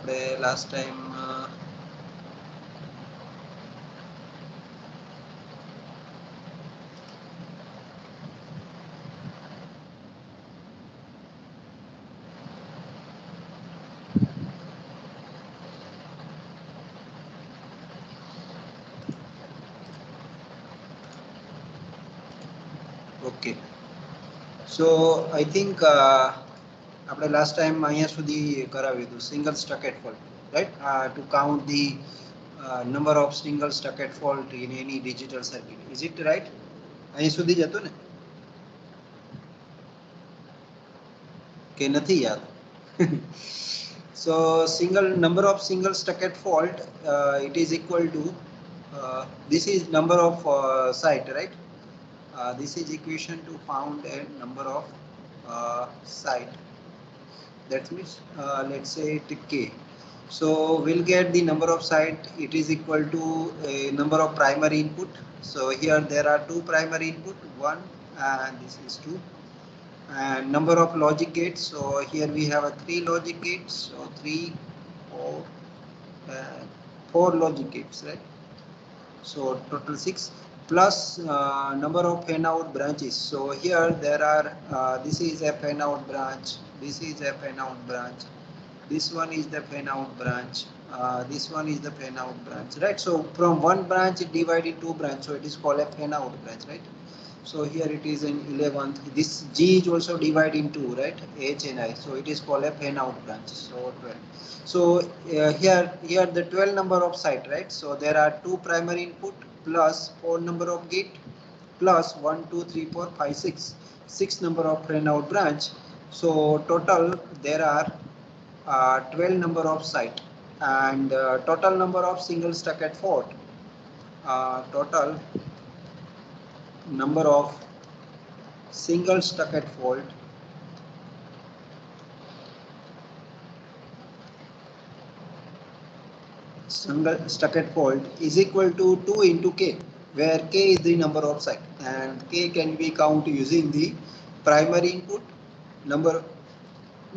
આપણે last time okay so I think આપણે last time અહીંયા સુધી કરાવ્યું હતું single stuck at fault right to count the number of single stucket fault in any digital circuit. Is it right? અહીં સુધી જ હતું ને કે નથી યાદ? So single number of single stucket fault it is equal to this is number of site, right? This is equation to found a number of site. That means let's say it k. So we'll get the number of site. It is equal to a number of primary input. So here there are two primary input, one and this is two. And number of logic gates. So here we have a 3 logic gates. So 3, 4, 4 logic gates, right? So total 6 plus number of fan out branches. So here there are this is a fan out branch. This is a fan out branch. This one is the fan out branch. This one is the fan out branch, right? So from one branch it divided two branch, so it is called a fan out branch, right? So here it is in 11th. This G is also divided in two, right? H and I. So it is called a fan out branch. So 12. So here the 12 number of site, right? So there are two primary input plus 4 number of gate plus 1, 2, 3, 4, 5, 6. 6 number of fan out branch. So total there are 12 number of site and total number of single stucket fault. Total number of single stucket fault is equal to 2 into k, where k is the number of site and k can be counted using the primary input,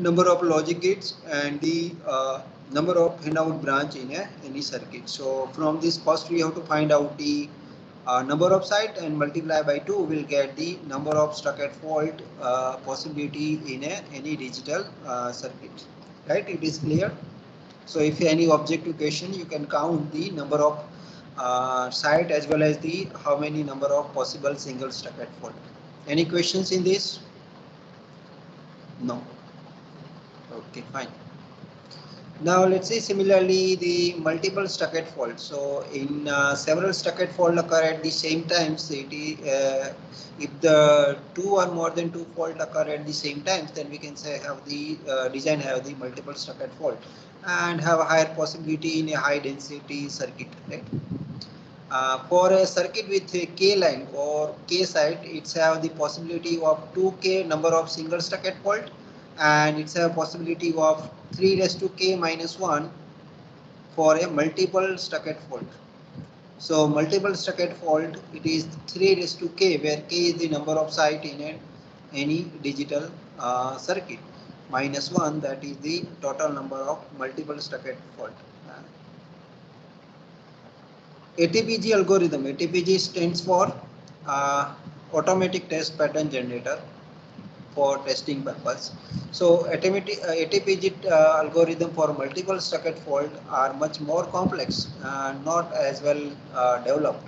number of logic gates and the number of fan out branch in any circuit. So from this first we have to find out the number of site and multiply by 2 will get the number of stucket fault possibility in any digital circuit, right? It is clear. So if any objective question, you can count the number of site as well as the how many number of possible single stucket fault. Any questions in this? No. Okay, fine. Now let's say similarly the multiple stucket fault. So in several stucket fault occur at the same time, so if the two or more than two fault occur at the same time, then we can say have the design have the multiple stucket fault and have a higher possibility in a high density circuit, right? For a circuit with a k line or k site, it's have the possibility of 2k number of single stucket fault and it's a possibility of 3 raised to k minus 1 for a multiple stucket fault. So multiple stucket fault, it is 3 raised to k, where k is the number of site in any digital circuit, minus 1, that is the total number of multiple stucket fault. ATPG algorithm. ATPG stands for automatic test pattern generator for testing purpose. So ATPG algorithm for multiple stucket fault are much more complex, not as well developed.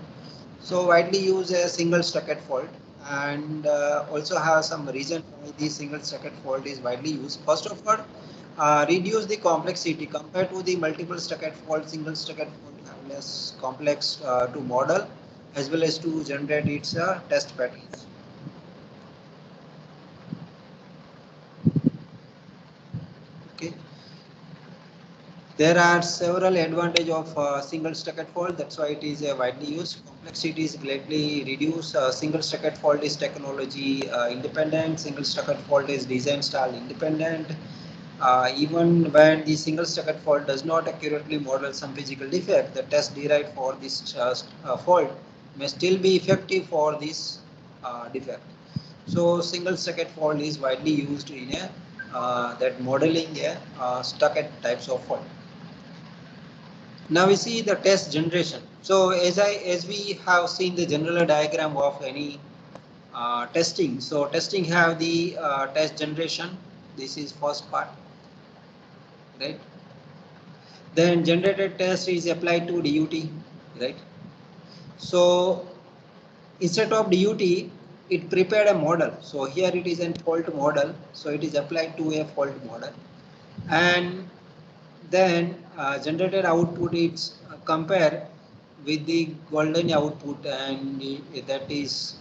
So widely used a single stucket fault and also have some reason why the single stucket fault is widely used. First of all, reduce the complexity compared to the multiple stucket fault. Single stucket fault have less complex to model as well as to generate its test patterns. Okay. There are several advantages of single stucket fault. That's why it is widely used. Complexity is greatly reduced. Single stucket fault is technology independent. Single stucket fault is design style independent. Even when the single stucket fault does not accurately model some physical defect, the test derived for this fault may still be effective for this defect. So single stucket fault is widely used in that modeling stucket types of fault. Now we see the test generation. So as we have seen the general diagram of any testing. So testing have the test generation. This is first part, right? Then generated test is applied to DUT, right? So instead of DUT, it prepared a model. So here it is a fault model. So it is applied to a fault model, and then generated output is compare with the golden output, and that is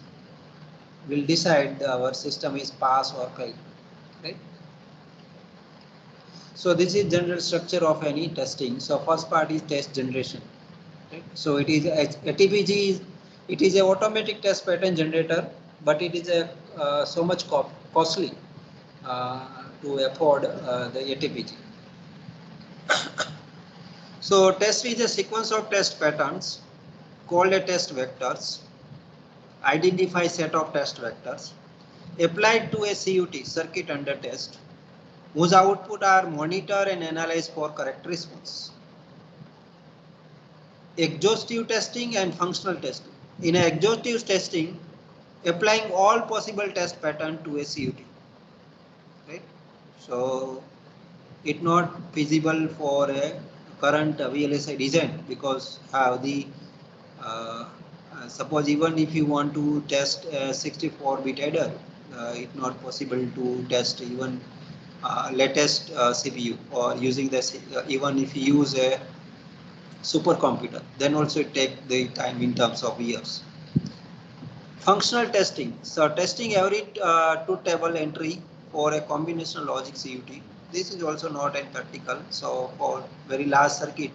will decide our system is pass or fail, right? So this is general structure of any testing. So first part is test generation, right? So it is ATPG is it is a automatic test pattern generator, but it is a so much costly to afford the ATPG. So test is a sequence of test patterns called a test vectors. Identify set of test vectors applied to a CUT circuit under test, whose output are monitored and analyzed for correct response. Exhaustive testing and functional testing. In exhaustive testing, applying all possible test pattern to a CUT, right? So it not feasible for a current VLSI design because have the suppose even if you want to test a 64-bit adder, it's not possible to test even latest CPU or using the even if you use a supercomputer, then also it take the time in terms of years. Functional testing. So testing every truth table entry for a combinational logic CUT. This is also not a practical. So for very large circuit,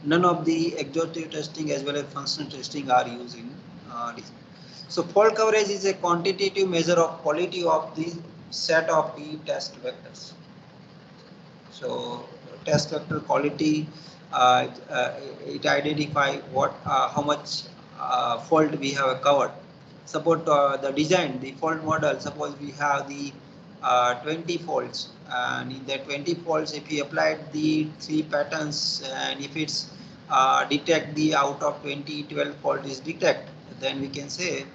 none of the exhaustive testing as well as functional testing are used in this. So fault coverage is a quantitative measure of quality of the set of the test vectors. So test vector quality, it identify what how much fault we have covered. Suppose the design, the fault model, suppose we have the 20 faults, and in that 20 faults, if we applied the 3 patterns, and if it's detect the out of 20, 12 fault is detect, then we can say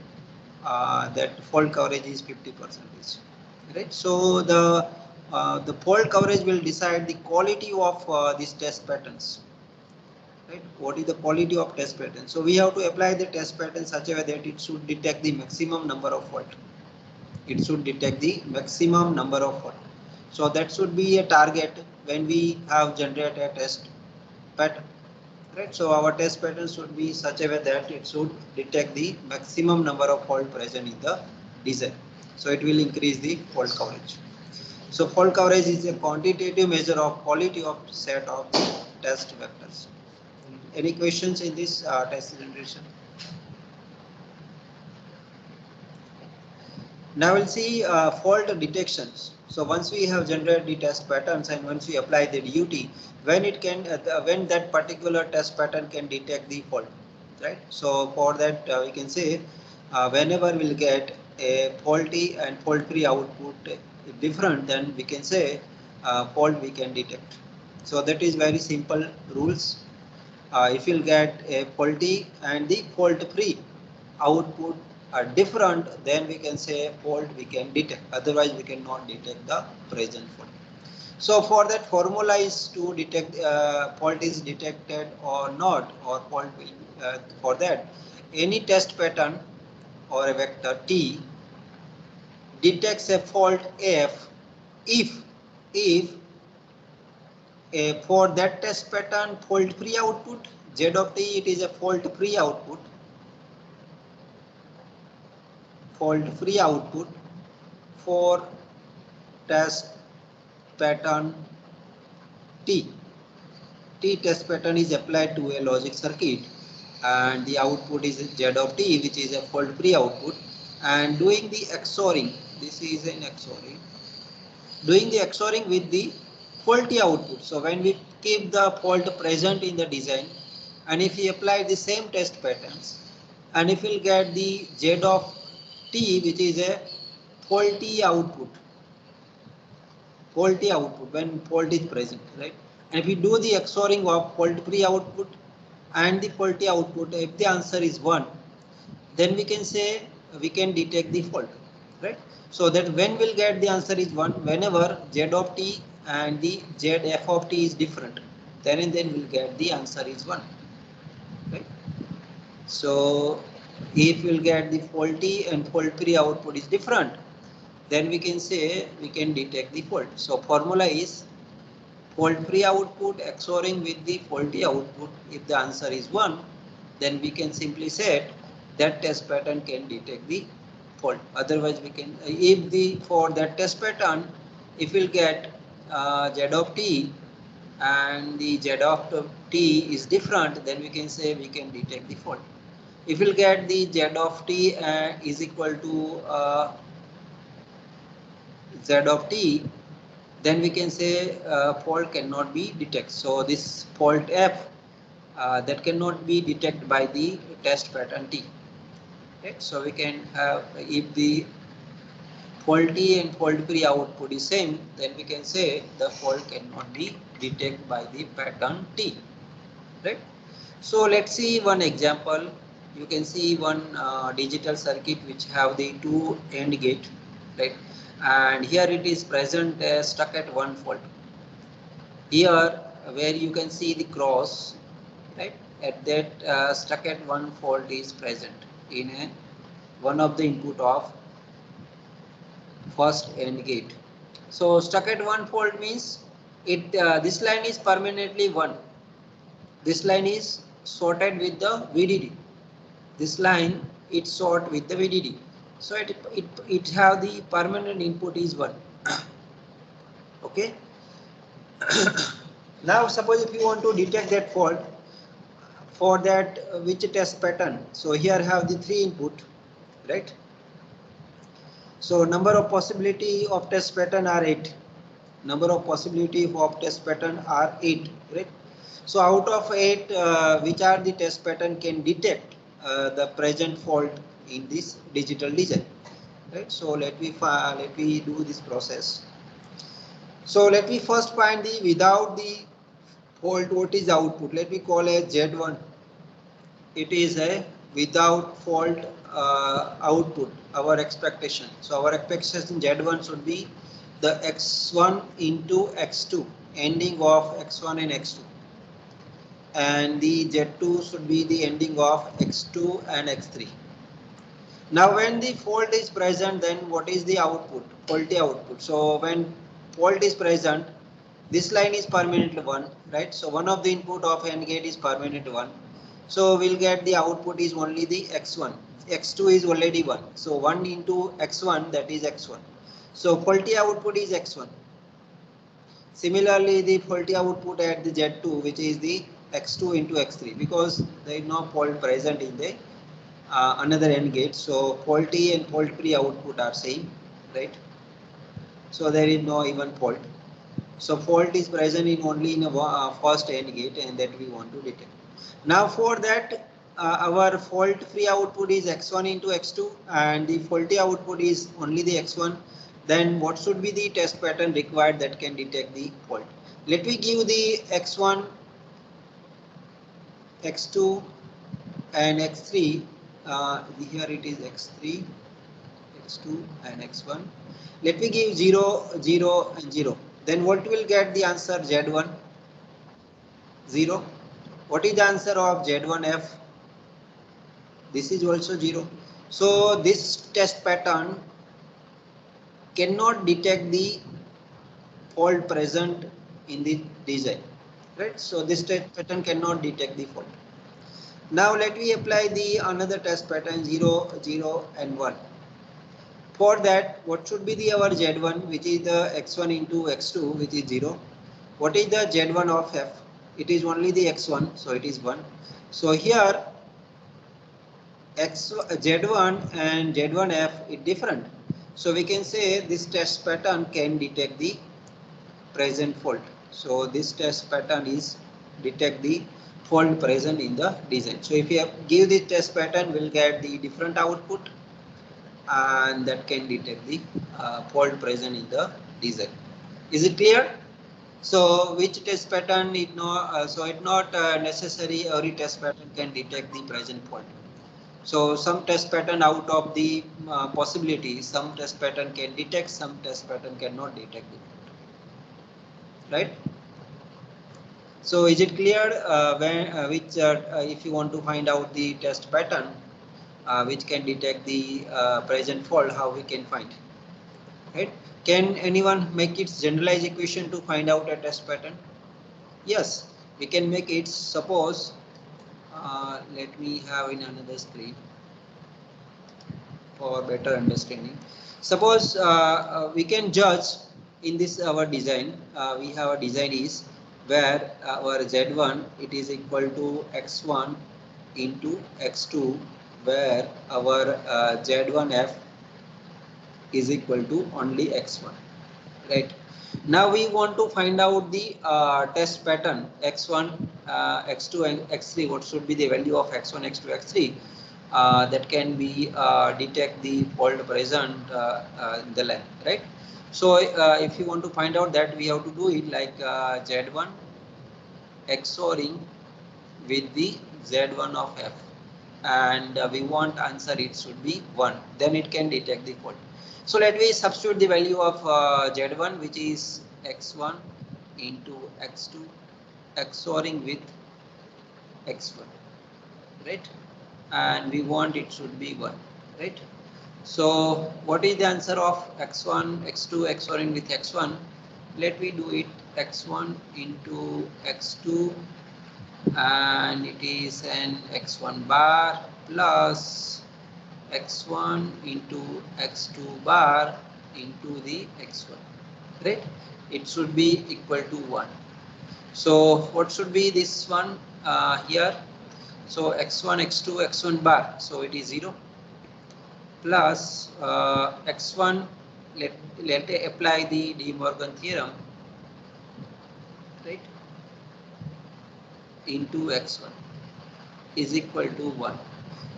that fault coverage is 50%, right? So the fault coverage will decide the quality of these test patterns, right? What is the quality of test pattern? So we have to apply the test pattern such a way that it should detect the maximum number of fault. It should detect the maximum number of fault. So that should be a target when we have generated a test pattern, right? So our test pattern should be such a way that it should detect the maximum number of fault present in the design. So it will increase the fault coverage. So fault coverage is a quantitative measure of quality of set of test vectors. Any questions in this test generation? Now we'll see fault detections. So once we have generated the test patterns and once we apply the DUT, when it can, when that particular test pattern can detect the fault, right? So for that we can say whenever we'll get a faulty and fault-free output different, then we can say fault we can detect. So that is very simple rules. If you'll get a faulty and the fault-free output are different, then we can say fault we can detect. Otherwise, we cannot detect the present fault. So for that formula is to detect fault is detected or not, or fault will for that any test pattern or a vector T detects a fault F if for that test pattern fault free output Z of T, it is a fault free output for test pattern T. T test pattern is applied to a logic circuit and the output is Z of T, which is a fault free output, and doing the XORing, this is an XORing, doing the XORing with the faulty output. So when we keep the fault present in the design and if we apply the same test patterns and if we'll get the Z of T, which is a faulty output when fault is present, right? And if we do the XORing of fault free output and the faulty output. If the answer is 1, then we can say we can detect the fault, right? So that when we'll get the answer is 1, whenever z of t and the z f of t is different, then and then we'll get the answer is 1, right? So if we'll get the faulty and fault free output is different, then we can say we can detect the fault. So formula is fault free output XORing with the faulty output. If the answer is 1, then we can simply say that test pattern can detect the fault. Otherwise we can, if the for that test pattern, if we'll get z of t and the z of t is different, then we can say we can detect the fault. If we'll get the z of t is equal to z of t, then we can say fault cannot be detected. So this fault f that cannot be detected by the test pattern t. Right? So we can have, if the faulty and fault free output is same, then we can say the fault cannot be detected by the pattern t. Right? So let's see one example. You can see one digital circuit which have the two AND gate, right? And here it is present stuck at one fault. Here where you can see the cross, right? At that stuck at one fault is present in one of the input of first AND gate. So stuck at one fault means it this line is permanently one. This line is sorted with the VDD. This line it's sort with the VDD. So it have the permanent input is 1. Okay. Now suppose if you want to detect that fault, for that which test pattern. So here have the 3 input, right? So number of possibility of test pattern are 8. Number of possibility of test pattern are 8, right? So out of 8, which are the test pattern can detect the present fault in this digital design, right? So let me do this process. So let me first find the without the fault what is output. Let me call as Z1. It is a without fault output, our expectation. So our expectation Z1 should be the X1 into X2, ending of X1 and X2. And the Z2 should be the ending of X2 and X3. Now when the fault is present, then what is the output? Faulty output. So when fault is present, this line is permanently 1, right? So one of the input of AND gate is permanent 1. So we'll get the output is only the X1. X2 is already 1. So 1 into X1, that is X1. So faulty output is X1. Similarly, the faulty output at the Z2, which is the X2 into X3, because there is no fault present in the another AND gate. So faulty and fault free output are same, right? So there is no even fault. So fault is present in only in a first AND gate, and that we want to detect. Now for that, our fault free output is X1 into X2, and the faulty output is only the X1. Then what should be the test pattern required that can detect the fault? Let me give the X1, X2 and X3. Here it is X3, X2 and X1. Let me give 0, 0 and 0. Then what will get the answer Z1? 0. What is the answer of Z1F? This is also 0. So this test pattern cannot detect the fault present in the design, right? So this test pattern cannot detect the fault. Now let me apply the another test pattern 0, 0 and 1. For that, what should be the our Z1, which is the X1 into X2, which is 0. What is the Z1 of F? It is only the X1, so it is 1. So here Z1 and Z1F is different. So we can say this test pattern can detect the present fault. So this test pattern is detect the fault present in the design. So if you give the test pattern, we'll get the different output, and that can detect the fault present in the design. Is it clear? So which test pattern it not so it not necessary every test pattern can detect the present fault. So some test pattern out of the possibilities, some test pattern can detect, some test pattern cannot detect the fault. Right? So is it clear when which if you want to find out the test pattern which can detect the present fault, how we can find? Right? Can anyone make its generalized equation to find out a test pattern? Yes, we can make it. Suppose let me have in another screen for better understanding. Suppose we can judge in this our design. We have a design is where our z1 it is equal to x1 into x2, where our z1f is equal to only x1. Right. Now we want to find out the test pattern x1, x2 and x3. What should be the value of x1, x2, x3 that can be detect the fault present in the line, right? So if you want to find out that, we have to do it like z1 XORing with the z1 of f, and we want answer it should be 1, then it can detect the fault. So let me substitute the value of z1, which is x1 into x2 XORing with x1, right? And we want it should be 1, right? So what is the answer of x1 x2 XORing with x1? Let me do it x1 into x2, and it is an x1 bar plus x1 into x2 bar into the x1, right? It should be equal to 1. So what should be this one here? So x1 x2 x1 bar, so it is 0 plus x1, let apply the De Morgan theorem, right, into x1 is equal to 1.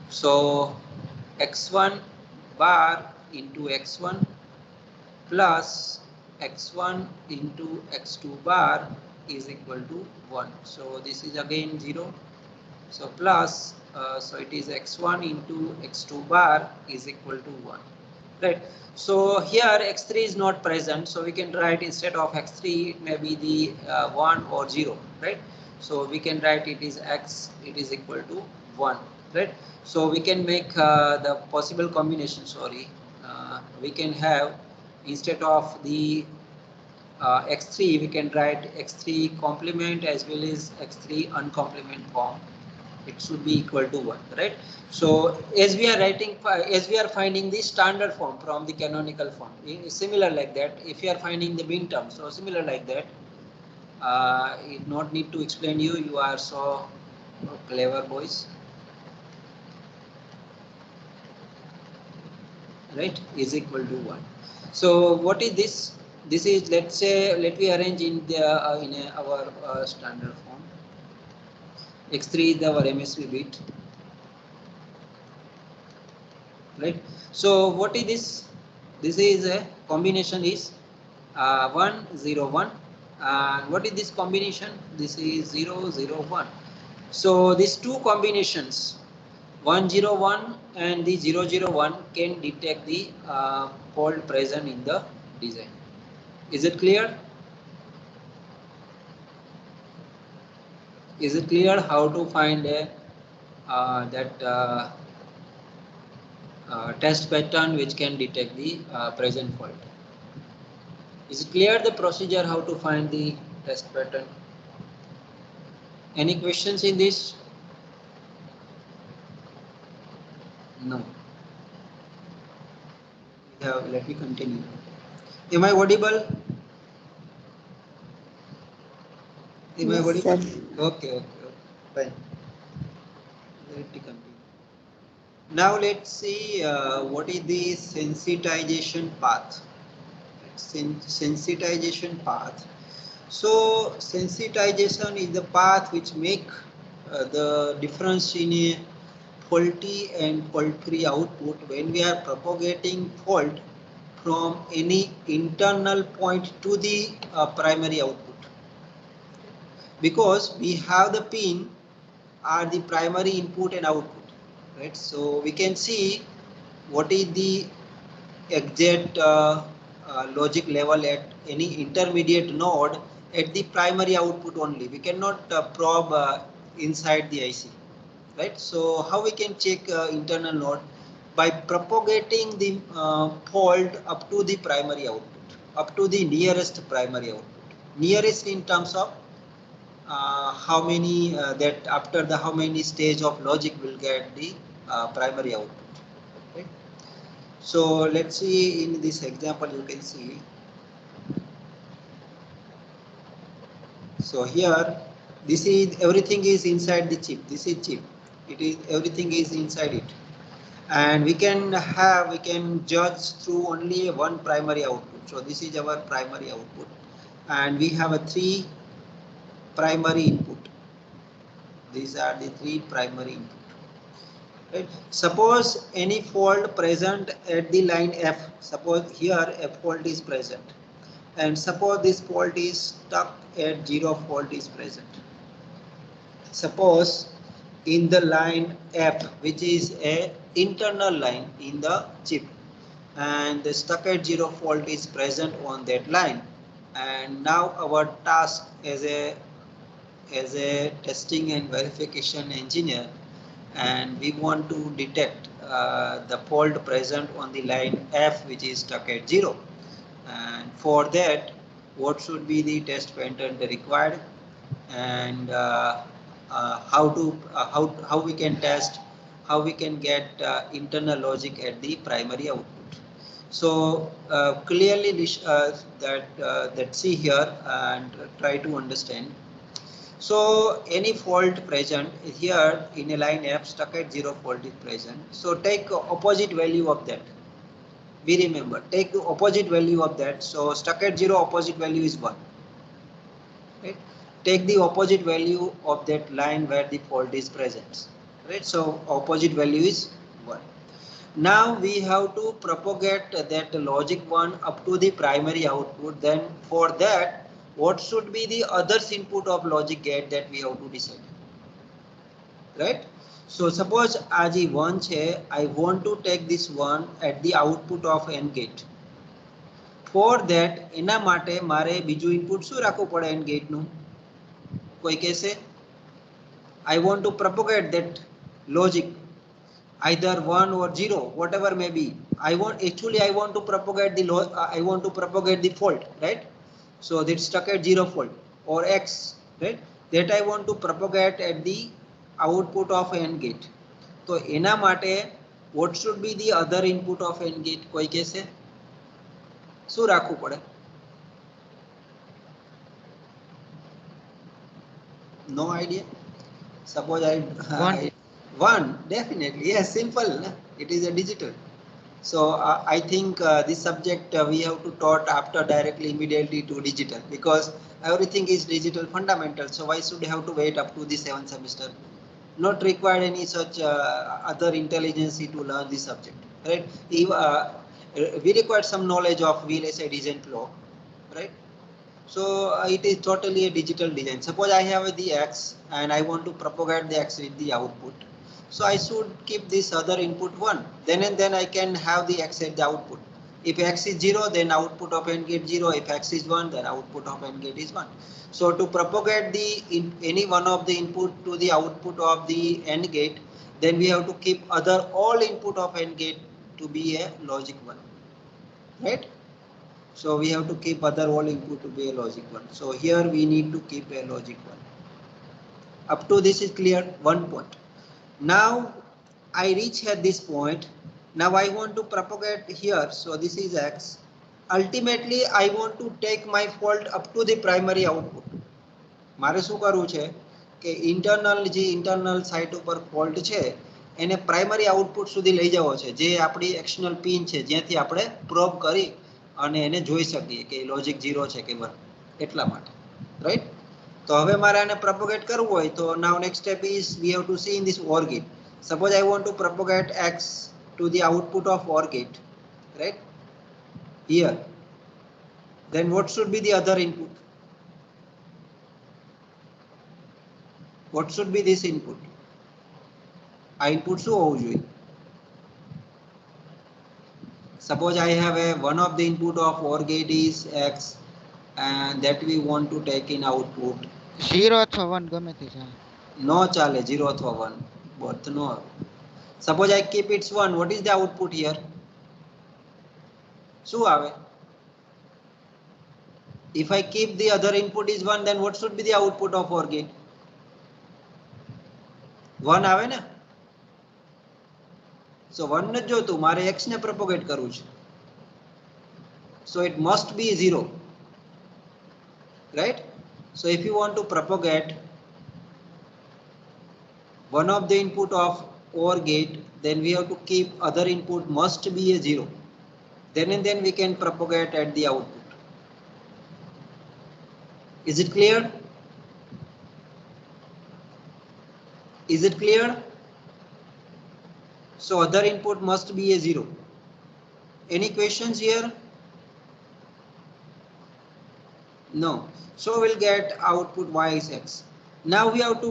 So x1 bar into x1 plus x1 into x2 bar is equal to 1. So this is again 0. So plus, so it is x1 into x2 bar is equal to 1. Right. So here x3 is not present, so we can write instead of x3 it may be the 1 or 0, right? So we can write it is x, it is equal to 1, right? So we can make the possible combination, sorry, we can have instead of the x3 we can write x3 complement as well as x3 uncomplement form. It should be equal to 1, right? So as we are writing, as we are finding the standard form from the canonical form, similar like that, if you are finding the mean term, so similar like that, it not need to explain you, you are so clever boys, right? Is equal to 1. So what is this? This is, let's say, let me arrange in the our standard form. X3 is our MSB bit, right? So what is this? This is a combination is 1 0 1, and what is this combination? This is 0 0 1. So these two combinations 1 0 1 and the 0 0 1 can detect the fault present in the design. Is it clear? Is it clear how to find a that test pattern which can detect the present fault? Is it clear the procedure how to find the test pattern? Any questions in this? No. Let me continue. Am I audible? Am I Yes, audible? sir. Okay, fine. Let me continue. Now let's see what is the sensitization path. Sensitization path. So sensitization is the path which make the difference in a faulty and fault-free output when we are propagating fault from any internal point to the primary output. because we have the pin are the primary input and output, right? So we can see what is the exact logic level at any intermediate node at the primary output only. We cannot probe inside the IC, right? So how we can check internal node? By propagating the fault up to the primary output, up to the nearest primary output. Nearest in terms of how many that after the how many stage of logic will get the primary output, right? So let's see in this example you can see. So here this is everything is inside the chip. This is chip. It is everything is inside it, and we can judge through only one primary output. So this is our primary output, and we have a three primary input. These are the three primary input. Right. Suppose any fault present at the line F. Suppose here a fault is present, and suppose this fault is stuck at 0 fault is present. Suppose in the line F, which is a internal line in the chip, and the stuck at 0 fault is present on that line, and now our task as a testing and verification engineer, and we want to detect the fault present on the line F, which is stuck at 0. And for that, what should be the test pattern required, and how we can test, how we can get internal logic at the primary output. So clearly that see here and try to understand. So any fault present here in a line F, stuck at 0 fault is present. So take opposite value of that. We remember, take the opposite value of that. So stuck at 0, opposite value is 1. Right? Take the opposite value of that line where the fault is present. Right? So opposite value is 1. Now we have to propagate that logic 1 up to the primary output. Then for that, what should be the others input of logic gate that we have to decide, right? So suppose as a 1 છે, I want to take this one at the output of AND gate. For that એના માટે મારે બીજું input શું રાખવું પડે AND gate નું? કોઈ કહેશે? I want to propagate that logic either 1 or 0, whatever may be. I want to propagate the fault, right? So that's stuck at 0 fault or X, right? That I want to propagate at the output of AND gate. So એના માટે what should be the other input of AND gate? કોઈ કહેશે? શું રાખવું પડે? No idea. Suppose one, definitely, yes, simple. It is a digital. So I think this subject we have to taught after directly immediately to digital, because everything is digital fundamental. So why should we have to wait up to the 7th semester? Not required any such other intelligence to learn this subject, right? We require some knowledge of VLSI design flow, right? So it is totally a digital design. Suppose I have the X and I want to propagate the X with the output. So I should keep this other input 1. Then and then I can have the X at the output. If X is 0, then output of AND gate 0. If X is 1, then output of AND gate is 1. So to propagate any one of the input to the output of the AND gate, then we have to keep all input of AND gate to be a logic 1, right? So we have to keep all input to be a logic 1. So here we need to keep a logic 1. Up to this is clear, 1 point. Now I reach at this point. Now I want to propagate here. So this is X. Ultimately I want to take my fault up to the primary output. મારે શું કરવું છે કે internal site ઉપર fault છે એને primary output સુધી લઈ જવો છે, જે આપણી એક્સટર્નલ પિન છે જ્યાંથી આપણે પ્રોબ કરી અને એને જોઈ શકીએ કે લોજિક 0 છે કે 1, એટલા માટે, રાઈટ? તો હવે મારે આને પ્રોપગેટ કરવું હોય તો now next step is we have to see in this OR gate. Suppose I want to propagate X to the output of OR gate, right? Here. Then what should be the other input? What should be this input? આ input શું હોવું જોઈએ? Suppose I have a one of the input of OR gate is X and that we want to take in output. 0 અથવા 1 ગમે તે ચાલે. No ચાલે 0 અથવા 1. Both no. Suppose I keep it 1. What is the output here? શું આવે? If I keep the other input is 1, then what should be the output of OR gate? 1 આવે ને? So 1 નથી જોતું, મારે X ને propagate કરવું છે. So it must be 0. Right? So if you want to propagate one of the input of OR gate, then we have to keep other input must be a 0. Then and then we can propagate at the output. Is it clear? Is it clear? So other input must be a 0. Any questions here? No. So we'll get output y is X. Now we have to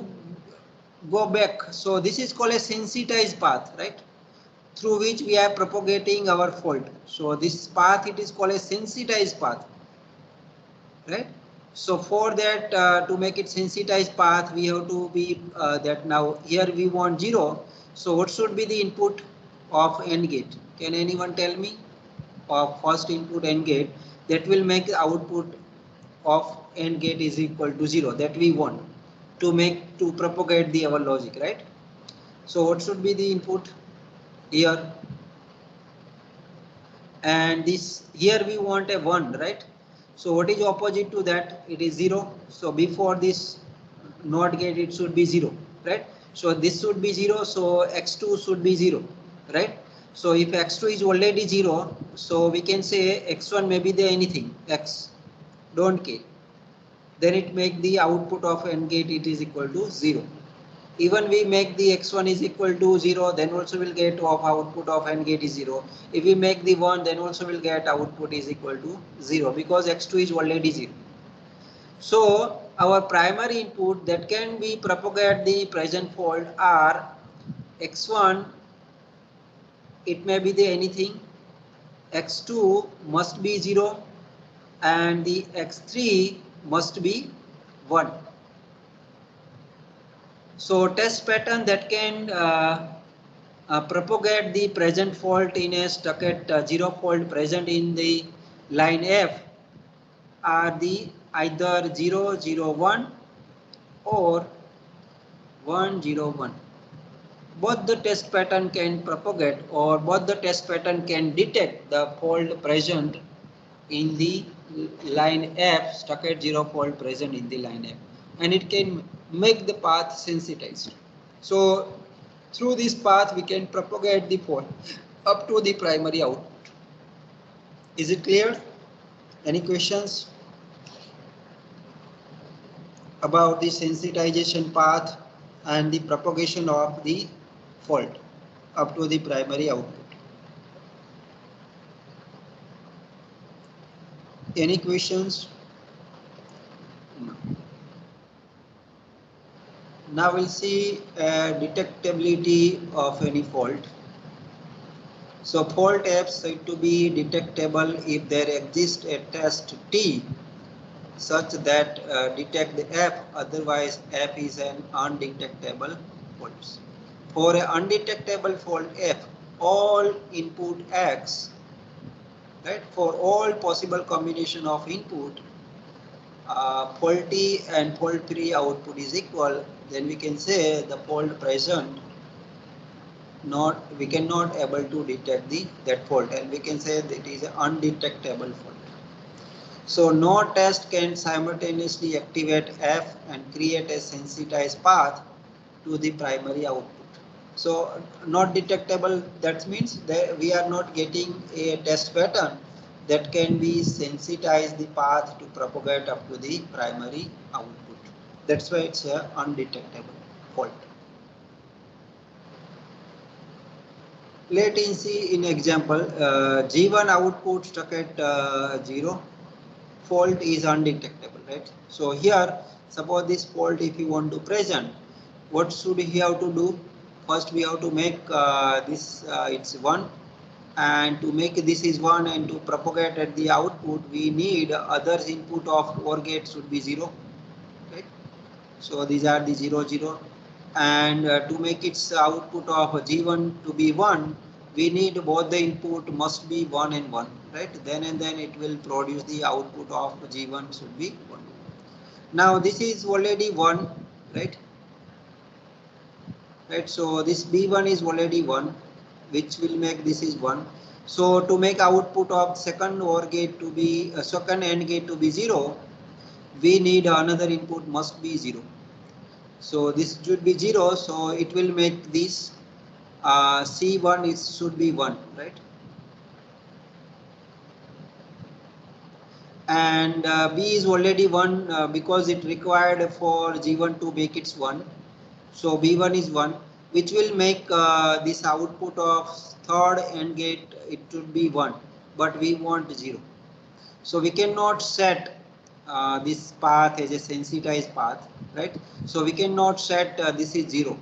go back. So this is called a sensitized path, right? Through which we are propagating our fault. So this path, it is called a sensitized path, right? So for that, to make it sensitized path, we have to be that now here we want 0. So what should be the input of AND gate? Can anyone tell me? Of first input AND gate, that will make the output of AND gate is equal to 0, that we want to propagate the our logic, right? So what should be the input here? And this here we want a 1, right? So what is opposite to that? It is 0. So before this NOT gate, it should be 0, right? So this should be 0. So x2 should be 0, right? So if x2 is already 0, so we can say x1 may be there anything, x, don't care. Then it make the output of AND gate, it is equal to 0. Even we make the x1 is equal to 0, then also we'll get of output of AND gate is 0. If we make the 1, then also we'll get output is equal to 0, because x2 is already 0. So our primary input that can be propagate the present fault are x1, it may be the anything, x2 must be 0, and the x3 must be 1. So test pattern that can propagate the present fault in a stuck at 0 fault present in the line F are the either 0, 0, 1 or 1, 0, 1. Both the test pattern can propagate, or both the test pattern can detect the fault present in the line F, stuck at 0 fault present in the line F, and it can make the path sensitized. So through this path we can propagate the fault up to the primary output. Is it clear? Any questions about the sensitization path and the propagation of the fault up to the primary output? Any questions? No. Now we'll see detectability of any fault. So fault F said to be detectable if there exists a test T such that detect the F, otherwise F is an undetectable fault. For an undetectable fault F, all input X, right, for all possible combination of input, faulty and fault free output is equal, then we can say the fault present we cannot able to detect that fault, and we can say that it is an undetectable fault. So no test can simultaneously activate F and create a sensitized path to the primary output. So not detectable, that means that we are not getting a test pattern that can be sensitize the path to propagate up to the primary output. That's why it's a undetectable fault. Let us see in example, G1 output stuck at 0, fault is undetectable, right? So here, suppose this fault if you want to present, what should we have to do? First we have to make this it's 1, and to make this is 1 and to propagate at the output we need others input of OR gate should be 0, right? So these are the 0 0, and to make its output of G1 to be 1 we need both the input must be 1 and 1, right? Then and then it will produce the output of G1 should be 1. Now this is already 1, right? Right, so this B1 is already 1, which will make this is 1. So to make output of second OR gate to be second AND gate to be 0, we need another input must be 0. So this should be 0, so it will make this C1 is should be 1, right? And B is already 1 because it required for G1 to make its 1. So B1 is 1, which will make this output of third AND gate it should be 1, but we want 0. So we cannot set this path as a sensitized path, right? So we cannot set this is 0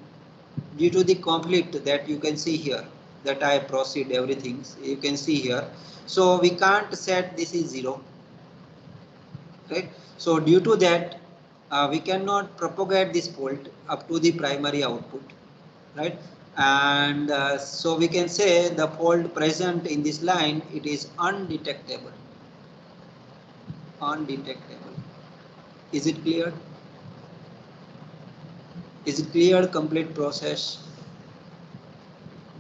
due to the conflict that you can see here, that I proceed everything you can see here. So we can't set this is 0, right? So due to that we cannot propagate this fault up to the primary output, right? And so we can say the fault present in this line it is undetectable. Undetectable. Is it clear? Is it clear? Complete process,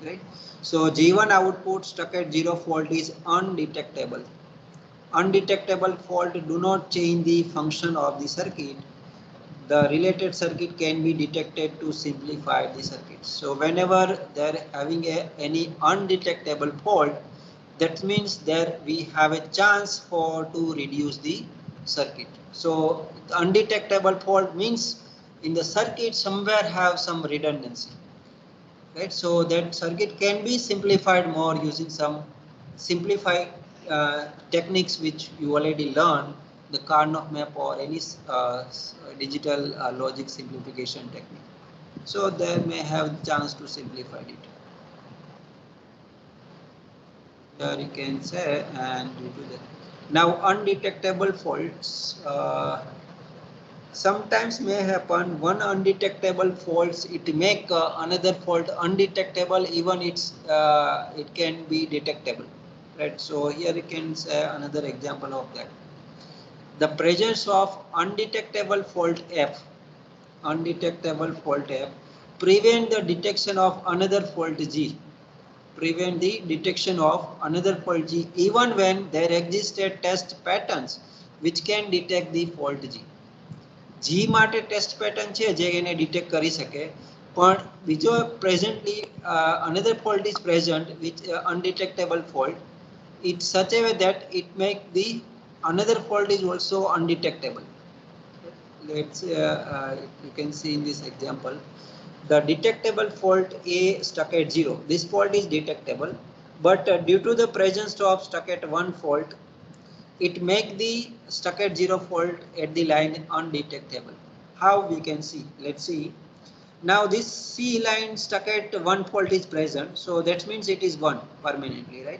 right? So G1 output stuck at 0 fault is undetectable. Undetectable fault do not change the function of the circuit. The related circuit can be detected to simplify the circuit. So whenever they are having any undetectable fault, that means there we have a chance for to reduce the circuit. So the undetectable fault means in the circuit somewhere have some redundancy, right? So that circuit can be simplified more using some simplified techniques which you already learned, the Karnoff map or any digital logic simplification technique. So they may have chance to simplify it. Here you can say, and due to that. Now undetectable faults sometimes may happen. One undetectable faults it make another fault undetectable, even it can be detectable, right? So here you can say another example of that. The presence of undetectable fault F, undetectable fault F prevent the detection of another fault G, prevent the detection of another fault G even when there existed test patterns which can detect the fault G. G માટે test pattern છે જે એને detect કરી શકે, પણ બીજો presently another fault is present which undetectable fault, it's such a way that it make the another fault is also undetectable. Let's you can see in this example the detectable fault A stuck at 0, this fault is detectable, but due to the presence of stuck at 1 fault it make the stuck at 0 fault at the line undetectable. How we can see? Let's see. Now this C line stuck at 1 fault is present, so that means it is 1 permanently, right?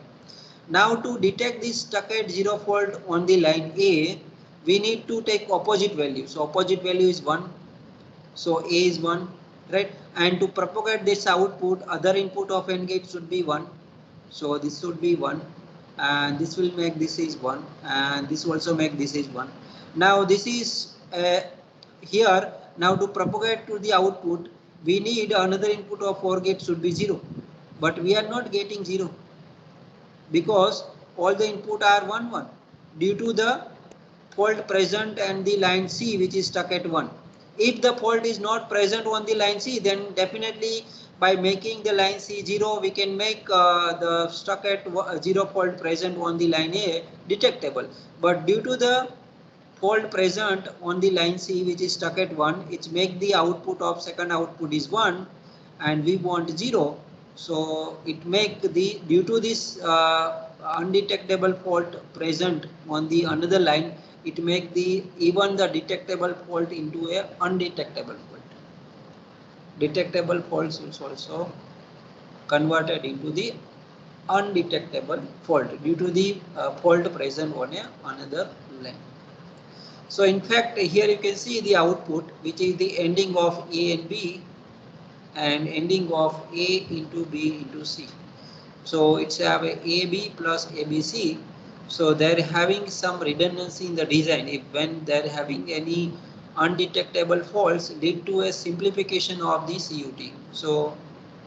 Now to detect this stuck at 0 fault on the line A, we need to take opposite value. So opposite value is 1. So A is 1, right? And to propagate this output, other input of AND gate should be 1. So this should be 1. And this will make this is 1, and this also make this is 1. Now this is here. Now to propagate to the output we need another input of OR gate should be 0, but we are not getting 0 because all the input are 1 1 due to the fault present and the line C which is stuck at 1. If the fault is not present on the line C, then definitely by making the line C 0 we can make the stuck at 0 fault present on the line A detectable, but due to the fault present on the line C which is stuck at 1, it make the output of second output is 1 and we want 0. So it make the due to this undetectable fault present on the another line, it make the even the detectable fault into a undetectable fault. detectable faults is also converted into the undetectable fault due to the fault present on another line. So in fact here you can see the output, which is the ending of A and B and ending of A into B into C. So it's have a AB plus ABC. So they're having some redundancy in the design. If when they're having any undetectable faults, lead to a simplification of the CUT. So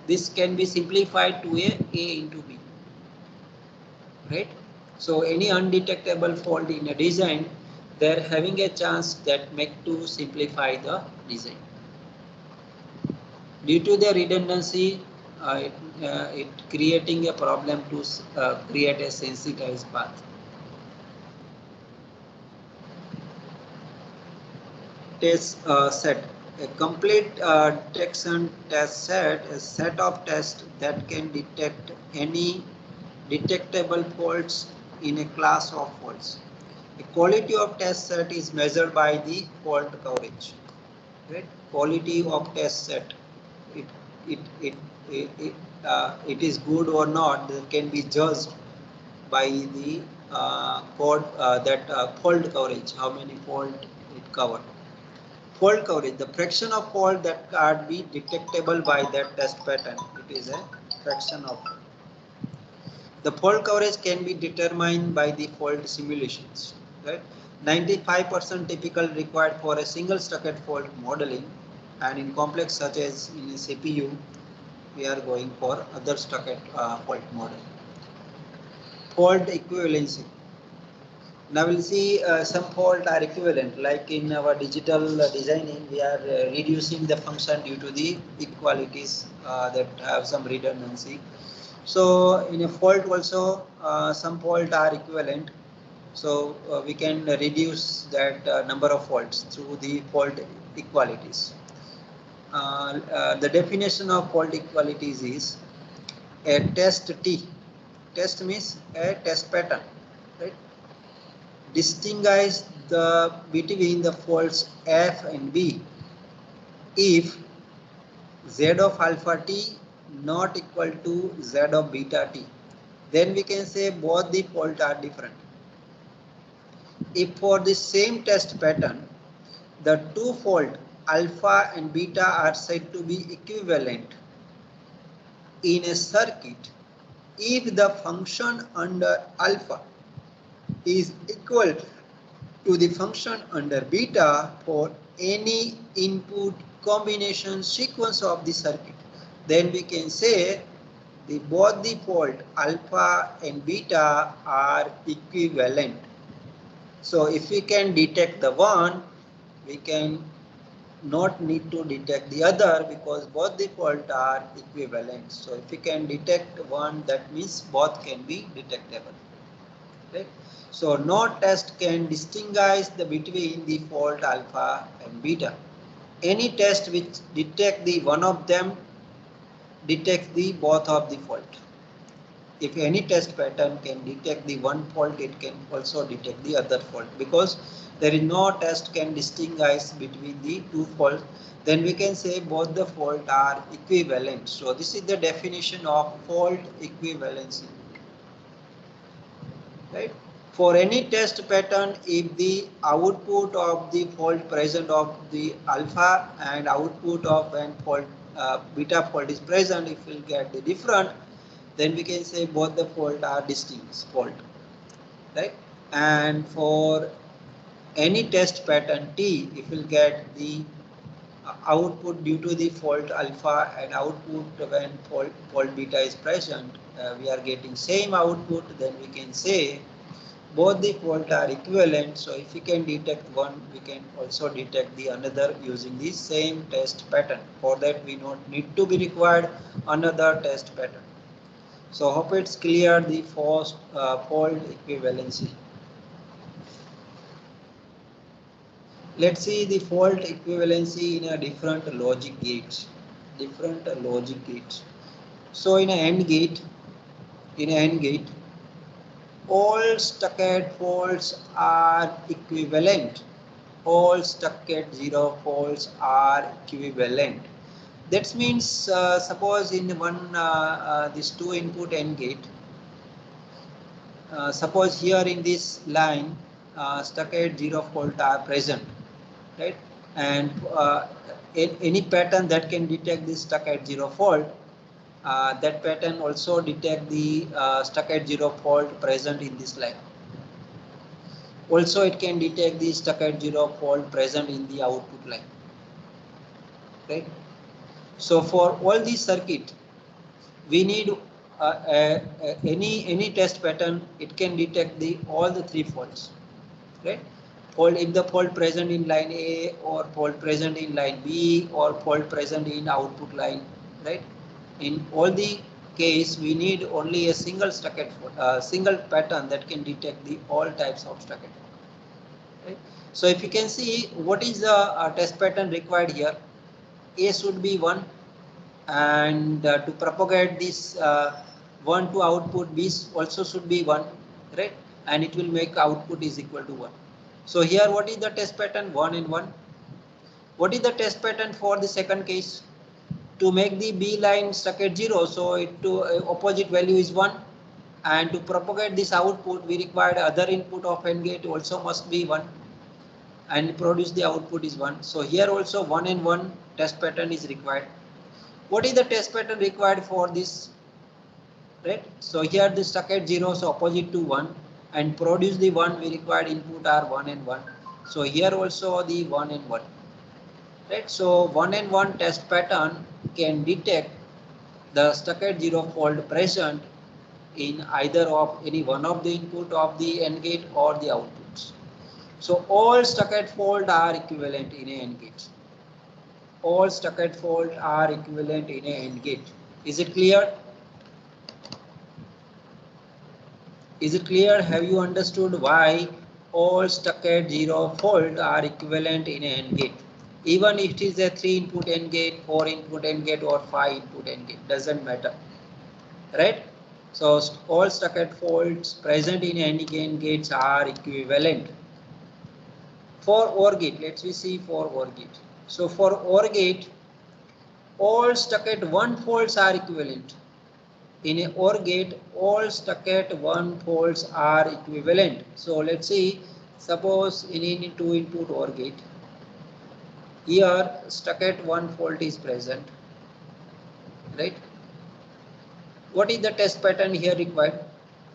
this can be simplified to A into B, right? So any undetectable fault in a design, they're having a chance that make to simplify the design. Due to the redundancy, it creating a problem to create a sensitized path. Test set. A complete detection test set, a set of tests that can detect any detectable faults in a class of faults. The quality of test set is measured by the fault coverage. Right? Quality of test set. It it it it is good or not that can be judged by the code fault coverage. How many fault it covered? Fault coverage, the fraction of fault that can be detectable by that test pattern. It is a fraction of. The fault coverage can be determined by the fault simulations. Right? 95% typical required for a single socket fault modeling, and in complex such as in a CPU, we are going for other socket fault model. Fault equivalency. Now we'll see some fault are equivalent, like in our digital designing, we are reducing the function due to the equalities that have some redundancy. So in a fault also, some fault are equivalent. So we can reduce that number of faults through the fault equalities. The definition of fault equalities is a test T. Test means a test pattern, right? Distinguish the between the faults F and B if Z of alpha T not equal to Z of beta T. Then we can say both the faults are different. If for the same test pattern, the two fault alpha and beta are said to be equivalent in a circuit if the function under alpha is equal to the function under beta for any input combination sequence of the circuit, then we can say both the fault alpha and beta are equivalent. So if we can detect the one, we can not need to detect the other because both the fault are equivalent. So if we can detect one, that means both can be detectable. Right? So no test can distinguish between the fault alpha and beta. Any test which detect the one of them detects the both of the fault. If any test pattern can detect the one fault, it can also detect the other fault, because there is no test can distinguish between the two faults. Then we can say both the fault are equivalent. So this is the definition of fault equivalency. Right? For any test pattern, if the output of the fault present of the alpha and output of when fault beta fault is present, if we'll get the different, then we can say both the fault are distinct fault, right? And for any test pattern T, if we'll get the output due to the fault alpha and output when fault beta is present, we are getting same output, then we can say both the fault are equivalent. So if we can detect one, we can also detect the another using the same test pattern. For that we don't need to be required another test pattern. So hope it's clear the first fault equivalency. Let's see the fault equivalency in a different logic gates. Different logic gates. So in an AND gate, all stochastic faults are equivalent. All stochastic zero faults are equivalent. That means suppose in one this 2 input AND gate, suppose here in this line stuck at 0 fault are present, right? And any pattern that can detect this stuck at 0 fault, that pattern also detect the stuck at 0 fault present in this line. Also it can detect the stuck at 0 fault present in the output line, right? So for all these circuit, we need any test pattern. It can detect the all the three faults, right? Fault, if the fault present in line A, or fault present in line B, or fault present in output line, right? In all the case, we need only a single single pattern that can detect the all types of stucket. Right? So if you can see what is the test pattern required here, A should be 1, and to propagate this 1 to output, B also should be 1, right? And it will make output is equal to 1. So here what is the test pattern? 1 and 1. What is the test pattern for the second case? To make the B line stuck at 0, so it to opposite value is 1, and to propagate this output we required other input of AND gate also must be 1, and produce the output is 1. So here also 1 and 1 test pattern is required. What is the test pattern required for this? Right? So here the stuck at 0, so opposite to 1, and produce the 1, we required input are 1 and 1. So here also the 1 and 1. Right? So 1 and 1 test pattern can detect the stuck at 0 fault present in either of any one of the input of the AND gate or the outputs. So all stuck at fault are equivalent in a AND gate. All stuck at fault are equivalent in a AND gate. Is it clear? Is it clear? Have you understood why all stuck at 0 fault are equivalent in a AND gate? Even if it is a 3 input AND gate, 4 input AND gate, or 5 input AND gate, doesn't matter, right? So all stuck at faults present in AND gates are equivalent. For OR gate, let's see for OR gate. So for OR gate, all stuck at 1 faults are equivalent. In a OR gate, all stuck at 1 faults are equivalent. So let's see, suppose in a 2 input OR gate, here stuck at 1 fault is present, right? What is the test pattern here required?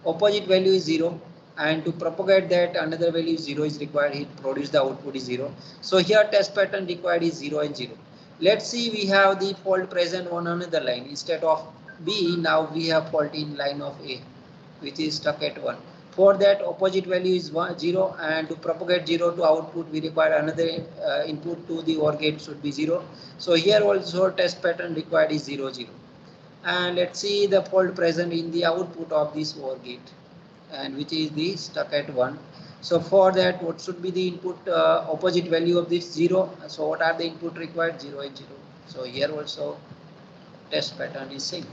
Opposite value is 0, and to propagate that another value 0 is required. It produce the output is 0. So here test pattern required is 0 and 0. Let's see, we have the fault present on another line. Instead of B, now we have fault in line of A, which is stuck at 1. For that opposite value is 0, and to propagate 0 to output we require another input to the OR gate should be 0. So here also test pattern required is 0 0. And let's see the fault present in the output of this OR gate, and which is the stuck at 1. So for that, what should be the input opposite value of this 0? So what are the input required? 0 and 0. So here also test pattern is same.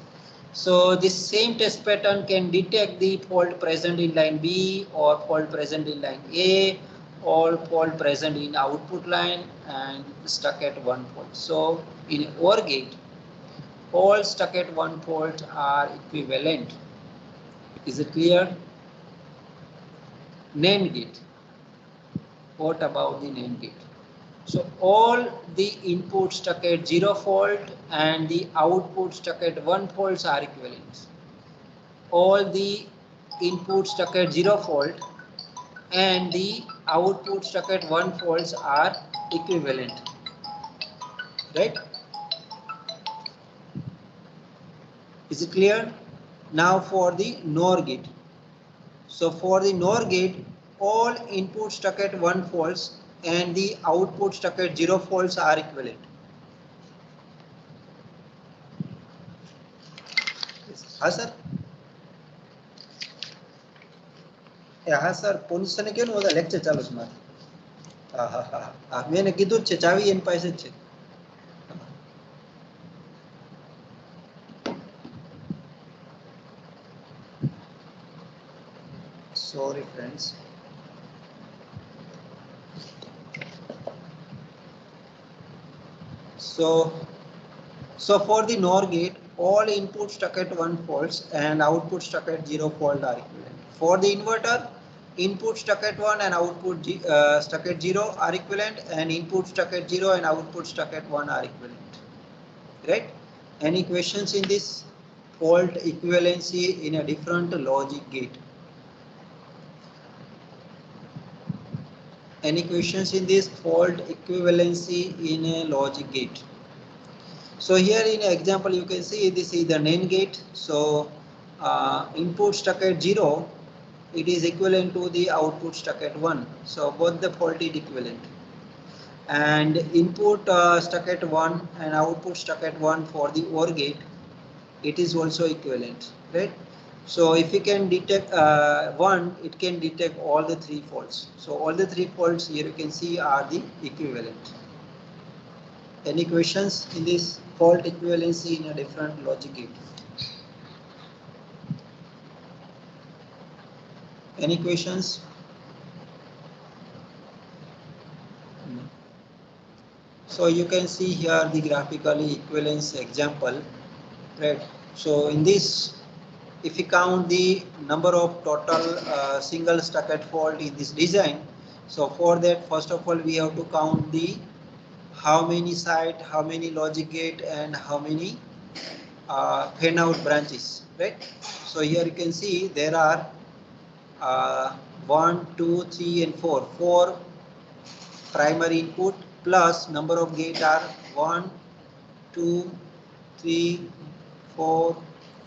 So this same test pattern can detect the fault present in line B, or fault present in line A, or fault present in output line and stuck at 1 fault. So in OR gate, all stuck at 1 fault are equivalent. Is it clear? NAND gate. What about the NAND gate? So all the inputs stuck at 0 fault and the output stuck at 1 faults are equivalent. All the inputs stuck at 0 fault and the output stuck at 1 faults are equivalent. Right? Is it clear? Now for the NOR gate. So for the NOR gate, all inputs stuck at 1 faults and the output stuck at 0 faults are equivalent. हाँ sir, हाँ sir police ને કેવું બધા lecture ચાલુ છે મારે. હા હા હા હા મેં એને કીધું જ છે, ચાવી એની પાસે જ છે. Sorry friends. So So for the NOR gate, all inputs stuck at 1 false and output stuck at 0 fault are equivalent. For the inverter, input stuck at 1 and output stuck at 0 are equivalent, and input stuck at 0 and output stuck at 1 are equivalent. Right? Any questions in this fault equivalency in a different logic gate? Any questions in this fault equivalency in a logic gate? So here in example you can see this is the NAND gate. So input stuck at 0, it is equivalent to the output stuck at 1. So both the fault is equivalent. And input stuck at 1 and output stuck at 1 for the OR gate, it is also equivalent, right? So if you can detect 1, it can detect all the 3 faults. So all the 3 faults here you can see are the equivalent. Any questions in this fault equivalency in a different logic gate? Any questions? No. So you can see here the graphically equivalence example, right? So in this, if you count the number of total single stuck at fault in this design, so for that first of all we have to count the how many site, how many logic gate, and how many fan out branches, right? So here you can see there are 1, 2, 3 and 4. 4 primary input plus number of gate are 1, 2, 3, 4,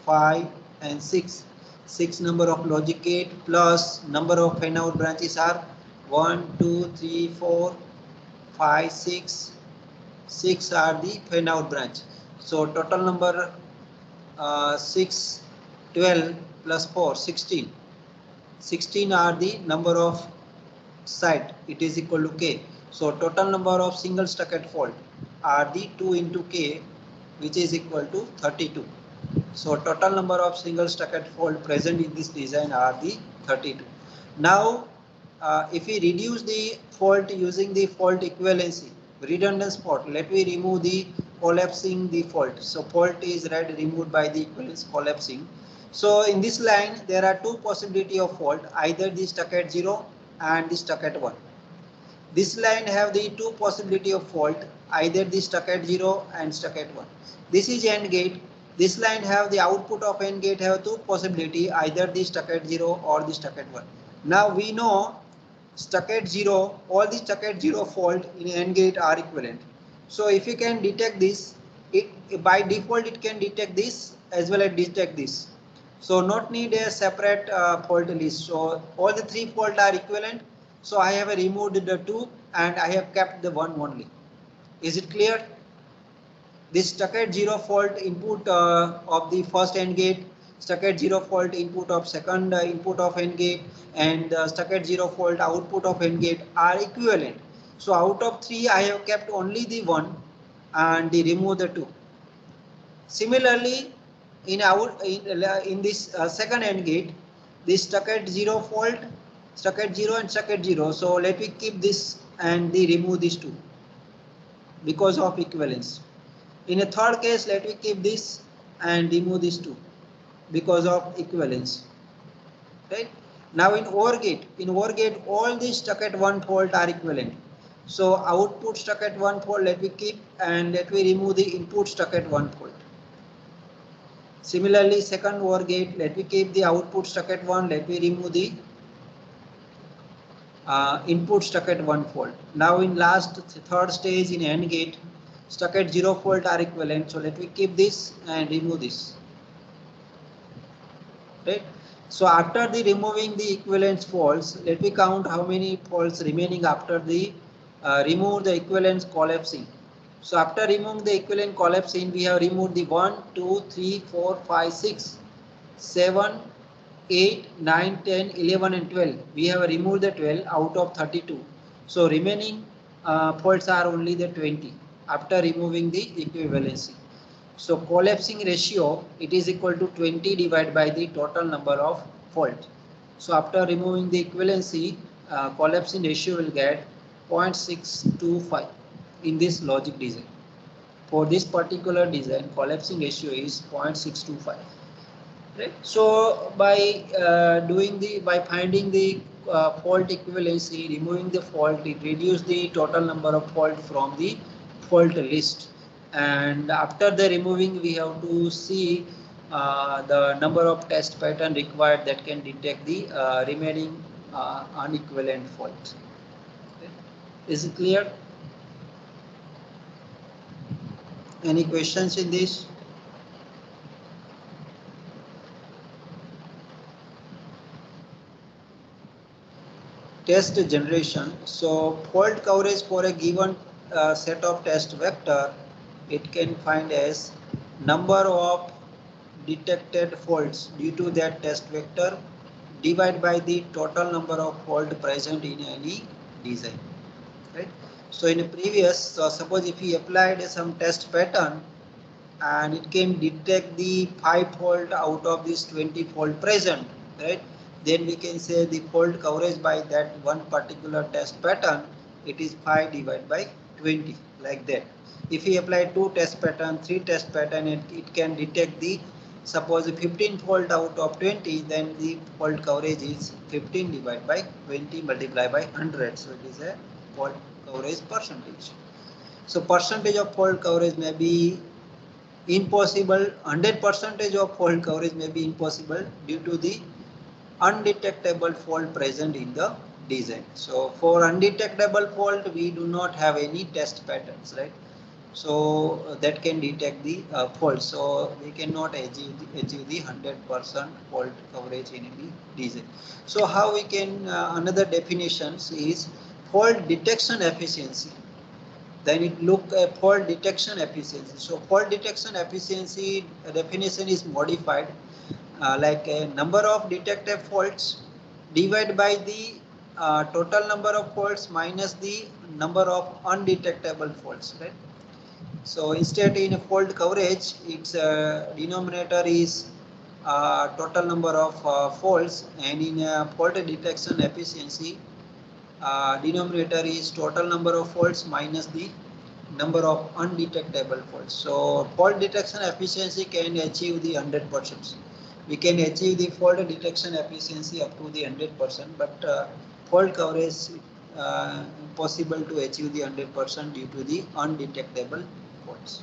5 and 6. 6 number of logic gate plus number of fan out branches are 1, 2, 3, 4, 5, 6. 6 are the fan out branch. So total number 6, 12 plus 4, 16. 16 are the number of site, it is equal to k. So total number of single stuck at fault are the 2 into k, which is equal to 32. So total number of single stuck at fault present in this design are the 32. Now if we reduce the fault using the fault equivalency, redundant fault, let me remove the collapsing the fault. So fault is removed by the equivalence collapsing. So in this line there are two possibility of fault, either the stuck at 0 and the stuck at 1. This line have the two possibility of fault, either the stuck at 0 and stuck at 1. This is AND gate. This line have the output of AND gate have two possibility, either the stuck at 0 or the stuck at 1. Now we know stuck at 0, all the stuck at 0 fault in AND gate are equivalent. So if you can detect this, it by default it can detect this as well as detect this. So not need a separate fault list. So all the 3 fault are equivalent. So I have removed the 2 and I have kept the 1 only. Is it clear? This stuck at 0 fault input of the first AND gate, stuck at 0 fault input of second input of AND gate, and stuck at 0 fault output of AND gate are equivalent. So out of 3 I have kept only the 1 and remove the 2. Similarly, in this second AND gate, this stuck at 0 fault, stuck at 0 and stuck at 0. So let me keep this and remove these 2 because of equivalence. In a third case, let me keep this and remove these 2 because of equivalence. Right? Now in OR gate, all these stuck at 1 fault are equivalent. So output stuck at 1 fault, let me keep, and let me remove the input stuck at 1 fault. Similarly, second OR gate, let me keep the output stuck at 1, let me remove the input stuck at 1 fault. Now in last third stage in AND gate, stuck at 0 fault are equivalent. So let me keep this and remove this. Right? So after the removing the equivalence faults, let me count how many faults remaining after the remove the equivalence collapsing. So after removing the equivalent collapsing, we have removed the 1, 2, 3, 4, 5, 6, 7, 8, 9, 10, 11 and 12. We have removed the 12 out of 32. So remaining faults are only the 20 after removing the equivalency. So collapsing ratio, it is equal to 20 divided by the total number of fault. So after removing the equivalency, collapsing ratio will get 0.625 in this logic design. for this particular design, collapsing ratio is 0.625. Right. So by finding the fault equivalency, removing the fault, it reduces the total number of fault from the fault list. And after the removing, we have to see the number of test pattern required that can detect the remaining unequivalent fault. Okay. Is it clear? Any questions in this? Test generation. So fault coverage for a given set of test vector, it can find as number of detected faults due to that test vector divided by the total number of faults present in any design. Right. So in a previous, suppose if we applied some test pattern and it can detect the 5 fault out of this 20 fault present, right? Then we can say the fault coverage by that one particular test pattern, it is 5 divided by 20, like that. If we apply 2 test pattern, 3 test pattern, it can detect the, suppose 15 fault out of 20, then the fault coverage is 15 divided by 20 multiplied by 100. So it is a fault coverage percentage. So percentage of fault coverage may be impossible. 100% of fault coverage may be impossible due to the undetectable fault present in the design. So for undetectable fault, we do not have any test patterns, right? So that can detect the fault. So we cannot achieve the 100% fault coverage in any design. So how we can, another definitions is fault detection efficiency. Then it look at fault detection efficiency. So fault detection efficiency definition is modified like a number of detected faults divided by the total number of faults minus the number of undetectable faults, right? So instead in a fault coverage, its denominator is total number of faults, and in a fault detection efficiency, denominator is total number of faults minus the number of undetectable faults. So fault detection efficiency can achieve the 100%. We can achieve the fault detection efficiency up to the 100%, but fault coverage possible to achieve the 100% due to the undetectable faults.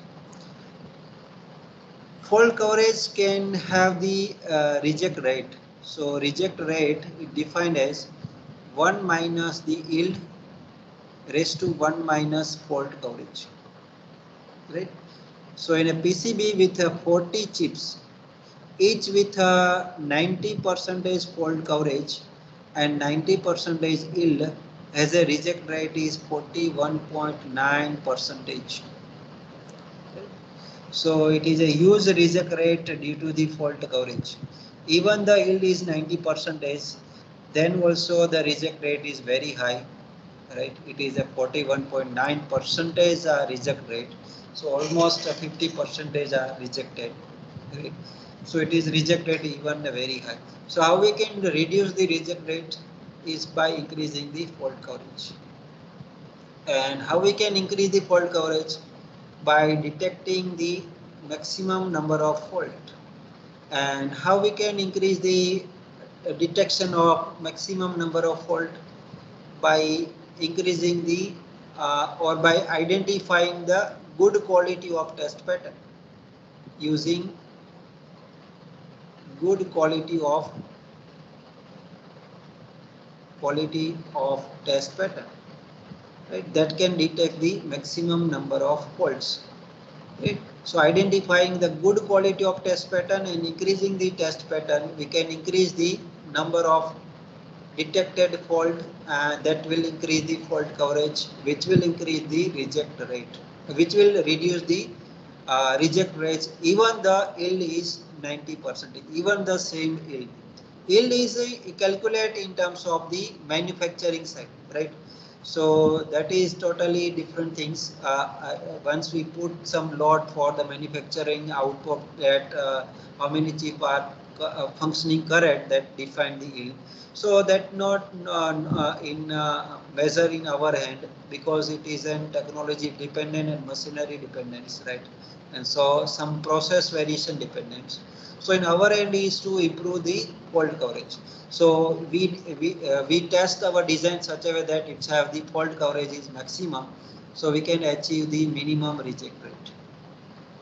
Fault coverage can have the reject rate. So reject rate is defined as 1 minus the yield raised to 1 minus fault coverage, right? So in a PCB with 40 chips, each with a 90% fault coverage and 90% yield, has a reject rate is 41.9%. So it is a huge reject rate due to the fault coverage. Even the yield is 90%, then also the reject rate is very high, right? It is a 41.9% reject rate. So almost 50% are rejected, right? So it is rejected even very high. So how we can reduce the reject rate is by increasing the fault coverage. And how we can increase the fault coverage? By detecting the maximum number of fault. And how we can increase the detection of maximum number of fault? By increasing the or by identifying the good quality of test pattern, using good quality of test pattern, right? That can detect the maximum number of faults, right? So identifying the good quality of test pattern and increasing the test pattern, we can increase the number of detected fault, that will increase the fault coverage, which will increase the reject rate, which will reduce the reject rates. Even the yield is 90%, even the same yield. Yield is calculate in terms of the manufacturing side, right? So that is totally different things. Once we put some lot for the manufacturing output, that how many chip are functioning correct that define the yield. So that not in measure in our hand, because it is an technology dependent and machinery dependence, right? And so some process variation dependence. So in our end is to improve the fault coverage. So we test our design such a way that it have the fault coverage is maximum, so we can achieve the minimum reject rate,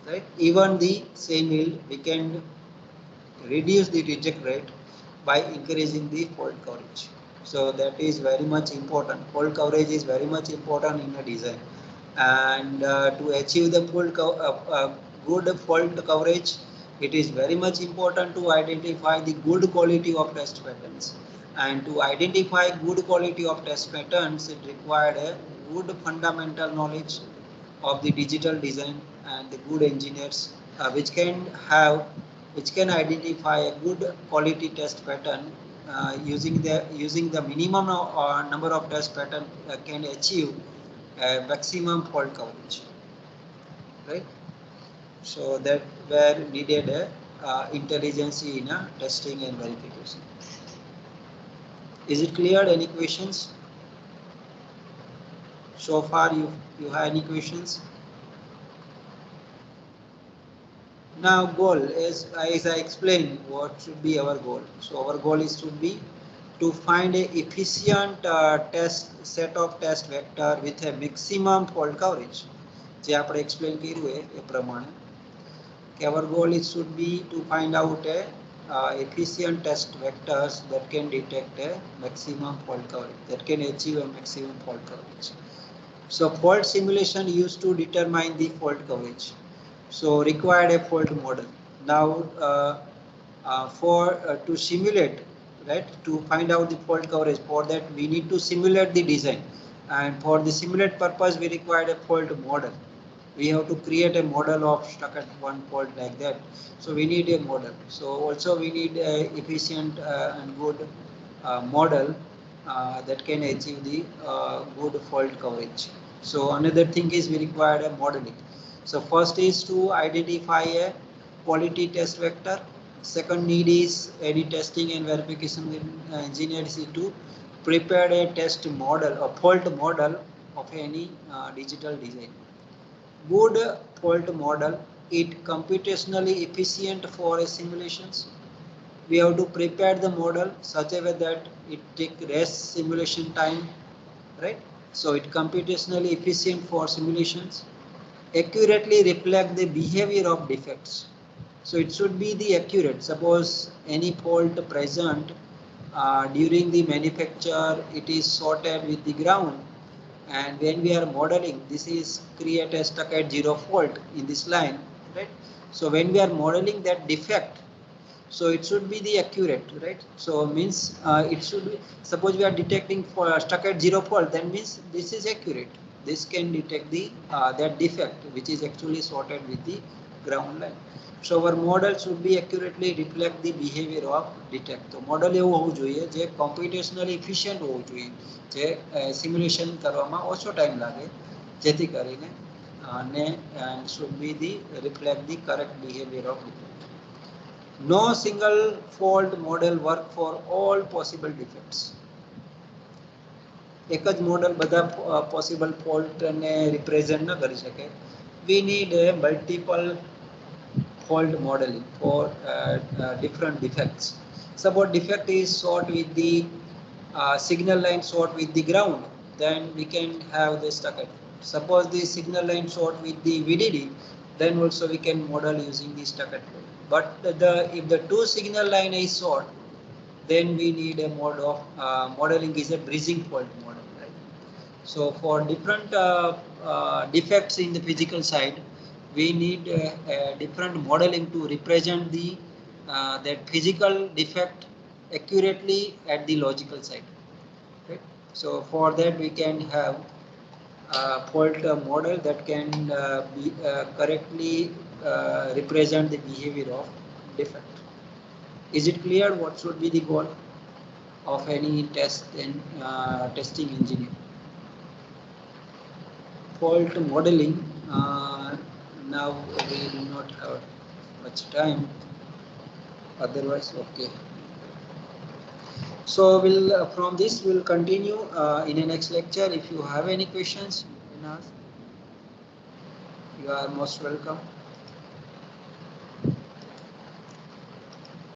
right? Even the same yield, we can reduce the reject rate by increasing the fault coverage. So that is very much important. Fault coverage is very much important in a design, and to achieve the good fault coverage, it is very much important to identify the good quality of test patterns. And to identify good quality of test patterns, it required a good fundamental knowledge of the digital design and the good engineers, which can identify a good quality test pattern, using the minimum number of test pattern can achieve maximum fault coverage, right? So that were needed intelligence in testing and verification. Is it clear? Any questions so far? You have any questions? Now goal is, as I explained, what should be our goal. So our goal is should be to find a efficient test set of test vector with a maximum fault coverage. જે આપણે explain કર્યું એ પ્રમાણે કે our goal is should be to find out a efficient test vectors that can detect a maximum fault coverage, that can achieve a maximum fault coverage. So fault simulation used to determine the fault coverage. So required a fault model. Now for to simulate, right, to find out the fault coverage, for that we need to simulate the design, and for the simulate purpose we required a fault model. We have to create a model of stuck at one fault like that. So we need a model. So also we need a efficient and good model that can achieve the good fault coverage. So another thing is we require a modeling. So first is to identify a quality test vector. Second need is any testing and verification engineers to prepare a test model, a fault model of any digital design. Good fault model, it computationally efficient for a simulations. We have to prepare the model such a way that it take less simulation time, right? So it computationally efficient for simulations, accurately reflect the behavior of defects. So it should be the accurate. Suppose any fault present during the manufacture, it is sorted with the ground, and when we are modeling, this is create a stuck at zero fault in this line, right? So when we are modeling that defect, so it should be the accurate, right? So means it should be, suppose we are detecting for stuck at zero fault, then means this is accurate. This can detect the that defect which is actually sorted with the ground line. So our model should be accurately reflect the behavior of detect. તો model એવું હોવું જોઈએ જે computationally efficient હોવું જોઈએ, જે simulation કરવામાં ઓછો ટાઈમ લાગે, જેથી કરીને અને should be the reflect the correct behavior of defect. No single fault model work for all possible defects. એક જ મોડલ બધા possible fault ને represent ન કરી શકે. We need a multiple fault modeling for different defects. Suppose defect is short with the signal line short with the ground, then we can have the stuck at. Suppose the signal line short with the VDD, then also we can model using the stuck at. But if the two signal line is short, then we need a mode of modeling is a bridging fault model, right? So for different defects in the physical side, we need different modeling to represent the that physical defect accurately at the logical side, right? So for that we can have fault model that can be correctly represent the behavior of defect. Is it clear what should be the goal of any test and testing engineer? Fault modeling. Now we do not have much time. Otherwise, okay. So we'll from this we'll continue in the next lecture. If you have any questions, you can ask. You are most welcome.